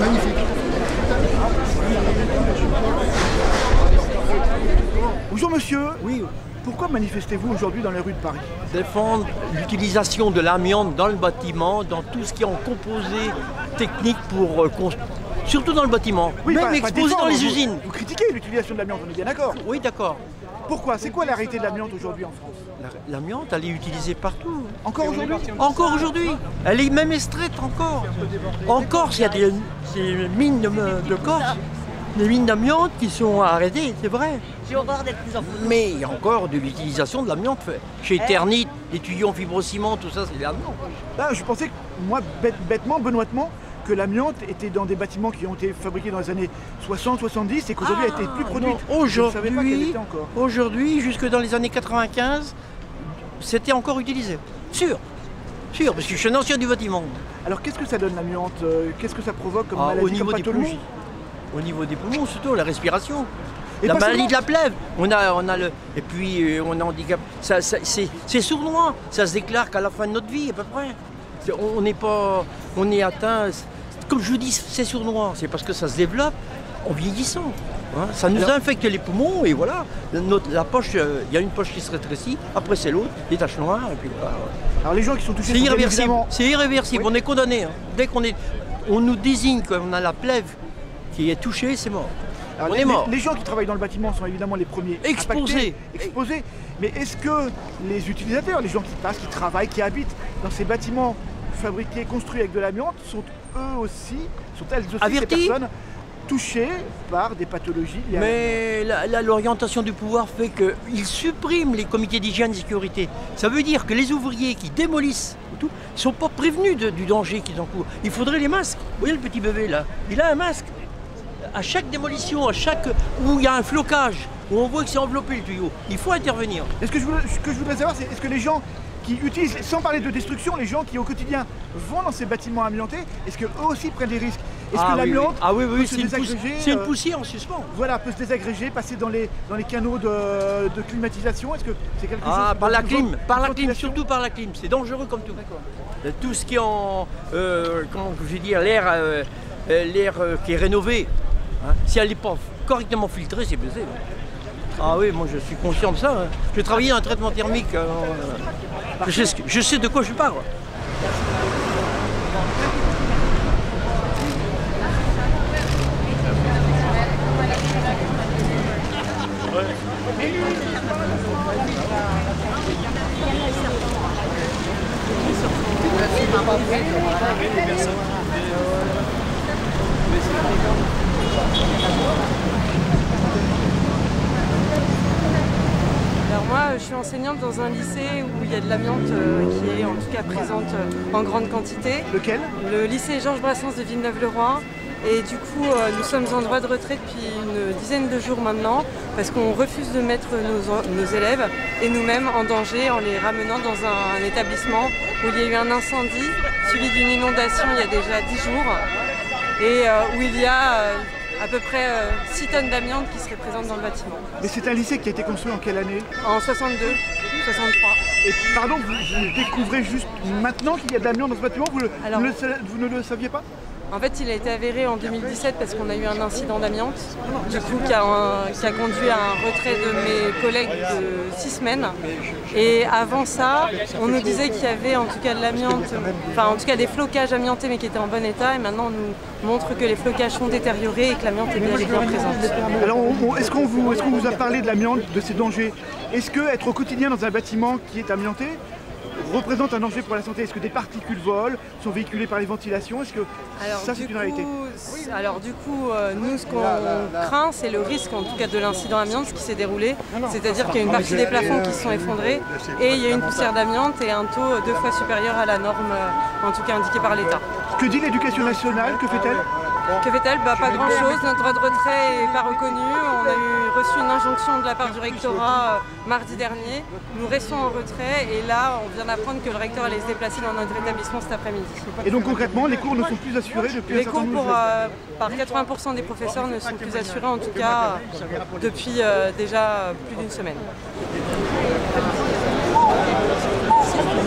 magnifique. Bonjour monsieur. Oui, Pourquoi manifestez-vous aujourd'hui dans les rues de Paris? défendre l'utilisation de l'amiante dans le bâtiment, dans tout ce qui est en composé technique pour surtout dans le bâtiment, même pas exposé défendre, dans les vous- usines. Vous critiquez l'utilisation de l'amiante, on est bien d'accord. Oui, d'accord. Pourquoi? C'est quoi la réalité de l'amiante aujourd'hui en France? L'amiante, elle est utilisée partout. Encore aujourd'hui? Encore aujourd'hui. Elle est même extraite encore. En Corse, il y a des mines de Corse, des mines d'amiante qui sont arrêtées, c'est vrai. Mais il y a encore de l'utilisation de l'amiante. Chez Ternit, les tuyaux en fibrociment, tout ça, c'est de l'amiante. Là, je pensais, moi, bêtement, benoîtement, que l'amiante était dans des bâtiments qui ont été fabriqués dans les années 60-70 et qu'aujourd'hui elle était plus produite. Non, Je ne savais pas qu'elle était encore. Aujourd'hui, jusque dans les années 95, c'était encore utilisé. Sûr, parce que je suis un ancien du bâtiment. Alors qu'est-ce que ça donne l'amiante? Qu'est-ce que ça provoque comme Au maladie, niveau comme des pathologie? poumons. Au niveau des poumons, surtout la respiration. Et La pas maladie seulement. de la plèvre, on a le. Et puis on a handicap. C'est sournois, ça se déclare qu'à la fin de notre vie à peu près. On n'est pas. On est atteint. Comme je vous dis, c'est sournois, c'est parce que ça se développe en vieillissant. Hein. Ça nous infecte les poumons et voilà. La poche, il y a une poche qui se rétrécit, après c'est l'autre, des taches noires, et puis voilà. Alors les gens qui sont touchés C'est sont bien irréversible, évidemment- c'est irréversible, Oui. on est condamné. Hein. Dès on nous désigne qu'on a la plèvre qui est touchée, c'est mort. Alors, On est mort. Les gens qui travaillent dans le bâtiment sont évidemment les premiers Exposés. impactés, exposés. Mais est-ce que les utilisateurs, les gens qui passent, qui travaillent, qui habitent dans ces bâtiments fabriqués, construits avec de l'amiante, sont elles aussi ces Avertis. personnes touchées par des pathologies liées à Mais l'orientation du pouvoir fait qu'il supprime les comités d'hygiène et de sécurité. Ça veut dire que les ouvriers qui démolissent tout ne sont pas prévenus du danger qu'ils encourent. Il faudrait les masques. Vous voyez le petit bébé là, il a un masque. À chaque démolition, où il y a un flocage, où on voit que c'est enveloppé le tuyau, il faut intervenir. Est-ce que ce que je voudrais savoir, c'est est-ce que les gens qui utilisent, sans parler de destruction, les gens qui au quotidien vont dans ces bâtiments amiantés, est-ce qu'eux aussi prennent des risques? Est-ce que l'amiante peut se désagréger, c'est une poussière en suspens. voilà, peut se désagréger, passer dans les canaux de climatisation? Est-ce que c'est quelque chose Par la clim, ventilation surtout par la clim, c'est dangereux comme tout. Tout ce qui est en, comment je vais dire, l'air qui est rénové, hein, si elle n'est pas correctement filtrée, c'est baisé. Ah oui, moi je suis conscient de ça. Hein. J'ai travaillé dans un traitement thermique. Je sais de quoi je parle. Alors moi, je suis enseignante dans un lycée où il y a de l'amiante qui est en tout cas présente en grande quantité. Lequel? Le lycée Georges Brassens de Villeneuve-le-Roi. Et du coup, nous sommes en droit de retrait depuis une dizaine de jours maintenant parce qu'on refuse de mettre nos élèves et nous-mêmes en danger en les ramenant dans un établissement où il y a eu un incendie suivi d'une inondation il y a déjà 10 jours et où il y a à peu près 6 tonnes d'amiante qui seraient présentes dans le bâtiment. Mais c'est un lycée qui a été construit en quelle année? En 62, 63. Et pardon, vous découvrez juste maintenant qu'il y a de l'amiante dans ce bâtiment? Vous ne le saviez pas? En fait, il a été avéré en 2017 parce qu'on a eu un incident d'amiante, du coup, qui a conduit à un retrait de mes collègues de 6 semaines. Et avant ça, on nous disait qu'il y avait en tout cas de l'amiante, enfin en tout cas des flocages amiantés mais qui étaient en bon état. Et maintenant, on nous montre que les flocages sont détériorés et que l'amiante est bien présente. Alors, est-ce qu'on vous a parlé de l'amiante, de ses dangers? Est-ce que être au quotidien dans un bâtiment qui est amianté représente un danger pour la santé? Est-ce que des particules volent, sont véhiculées par les ventilations? Est-ce que ça c'est une réalité? Alors du coup, nous ce qu'on craint, c'est le risque en tout cas de l'incident amiante qui s'est déroulé. C'est-à-dire qu'il y a une partie des plafonds qui se sont effondrés et il y a une poussière d'amiante et un taux 2 fois supérieur à la norme, en tout cas indiquée par l'État. Que dit l'éducation nationale? Que fait-elle? Que fait-elle? Pas grand-chose. Notre droit de retrait n'est pas reconnu. On a reçu une injonction de la part du rectorat mardi dernier. Nous restons en retrait et là, on vient d'apprendre que le recteur allait se déplacer dans notre établissement cet après-midi. Et donc concrètement, les cours ne sont plus assurés depuis Les cours par 80% des professeurs ne sont plus assurés, en tout cas depuis déjà plus d'une semaine.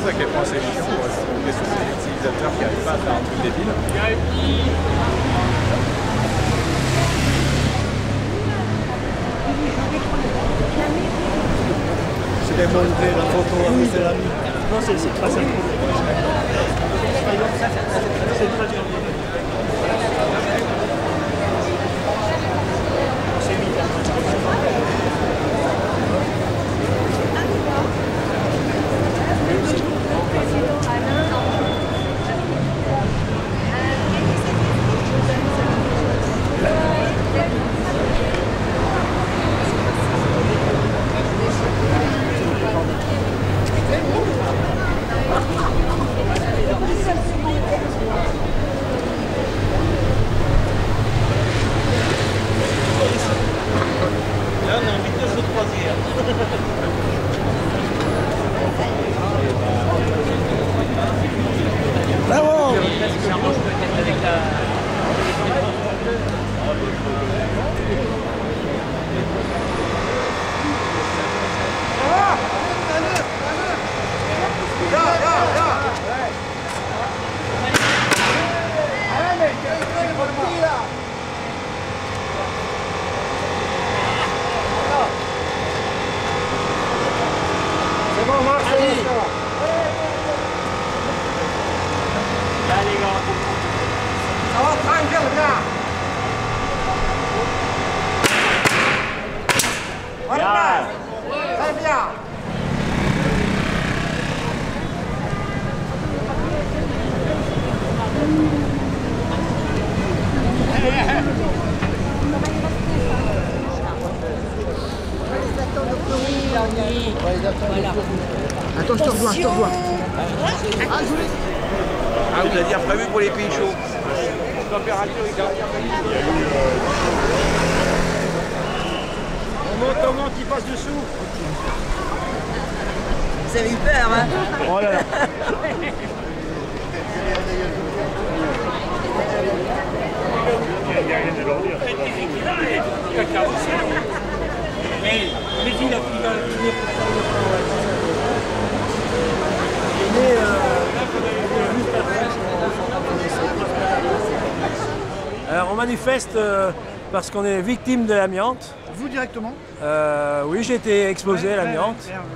À quel point c'est chiant, des utilisateurs qui n'arrivent pas à faire un truc débile. montrer la photo à ses amis. Non, c'est très simple. Attends, je te rejoins, je te rejoins. Ah, vous avez dire prévu pour les pays chauds. Température, On monte, il passe dessous. Vous avez eu peur, hein? Oh là là. Alors on manifeste parce qu'on est victime de l'amiante. Vous directement? Oui, j'ai été exposé à l'amiante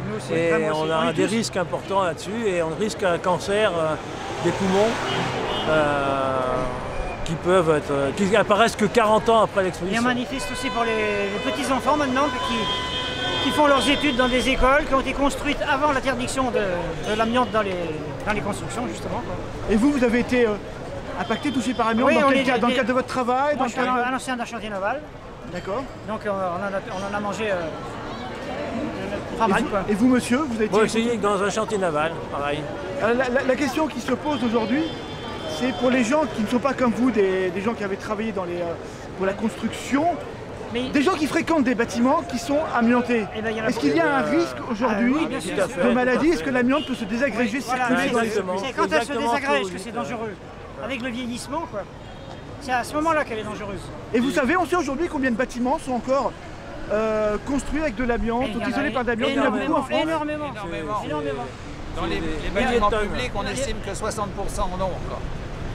Nous aussi, et vraiment aussi. on a des risques importants là-dessus et on risque un cancer des poumons qui apparaissent que 40 ans après Et on l'exposition. manifeste aussi pour les petits-enfants maintenant qui font leurs études dans des écoles qui ont été construites avant l'interdiction de l'amiante dans les constructions justement. Et vous avez été impacté, touché par l'amiante Oui, dans, on quel est cas, dans le des- cadre de votre travail? Moi dans je le suis cadre de- un ancien d'un chantier naval, D'accord. donc on en a mangé pas mal quoi. Et vous, monsieur, vous avez été... Moi aussi, dans un chantier naval, pareil. La question qui se pose aujourd'hui, c'est pour les gens qui ne sont pas comme vous, des gens qui avaient travaillé pour la construction, Mais des gens qui fréquentent des bâtiments qui sont amiantés. Eh ben, il y en a Est-ce qu'il y a un risque aujourd'hui oui, bien sûr. de maladie? Est-ce que l'amiante peut se désagréger, voilà, circuler dans les... exactement. c'est quand elle se Exactement, désagrège faut que c'est éviter. dangereux. Avec le vieillissement quoi. C'est à ce moment-là qu'elle est dangereuse. Et vous savez, on sait aujourd'hui combien de bâtiments sont encore construits avec de l'amiante, Et il y en a isolés par de l'amiante? Il y en a beaucoup en France. Énormément. Énormément. Dans les milliers bâtiments de tonnes. publics, on estime que 60% en ont encore.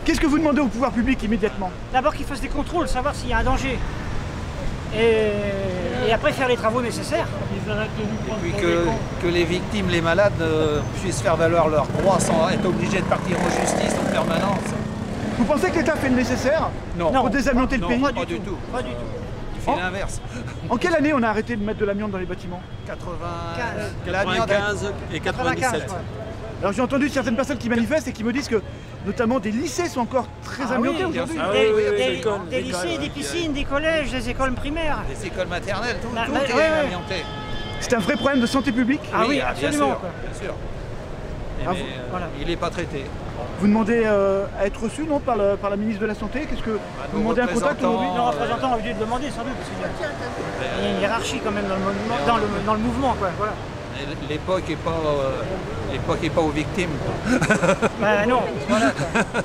Qu'est-ce que vous demandez au pouvoir public immédiatement? D'abord qu'ils fassent des contrôles, savoir s'il y a un danger. Et après faire les travaux nécessaires. Et puis que les victimes, les malades puissent faire valoir leurs droits sans être obligés de partir en justice en permanence. Vous pensez que l'État fait le nécessaire Non, pour désamianter le non, pays? pas du tout. Pas du tout. Il fait l'inverse. En quelle année on a arrêté de mettre de l'amiante dans les bâtiments? 95 et 97. quoi. Alors j'ai entendu certaines personnes qui manifestent et qui me disent que notamment des lycées sont encore très amiantés oui, bien aujourd'hui. sûr. Ah oui, oui, oui, Des l'école, des l'école, lycées, ouais. des piscines, des collèges, des écoles primaires. Les écoles maternelles, tout, Bah, tout bah, est ouais. amianté. C'est un vrai problème de santé publique. Ah oui, bien absolument, sûr, quoi. bien sûr. Ah, Mais, voilà. il n'est pas traité. Vous demandez à être reçu non, par la ministre de la Santé? Qu'est-ce que vous nos demandez un contact représentants- aujourd'hui? Nos représentants ont dû le demander sans doute, parce qu'il y a une hiérarchie quand même dans le mouvement. Quoi. Voilà. L'époque n'est pas aux victimes. Bah non, voilà. Quoi.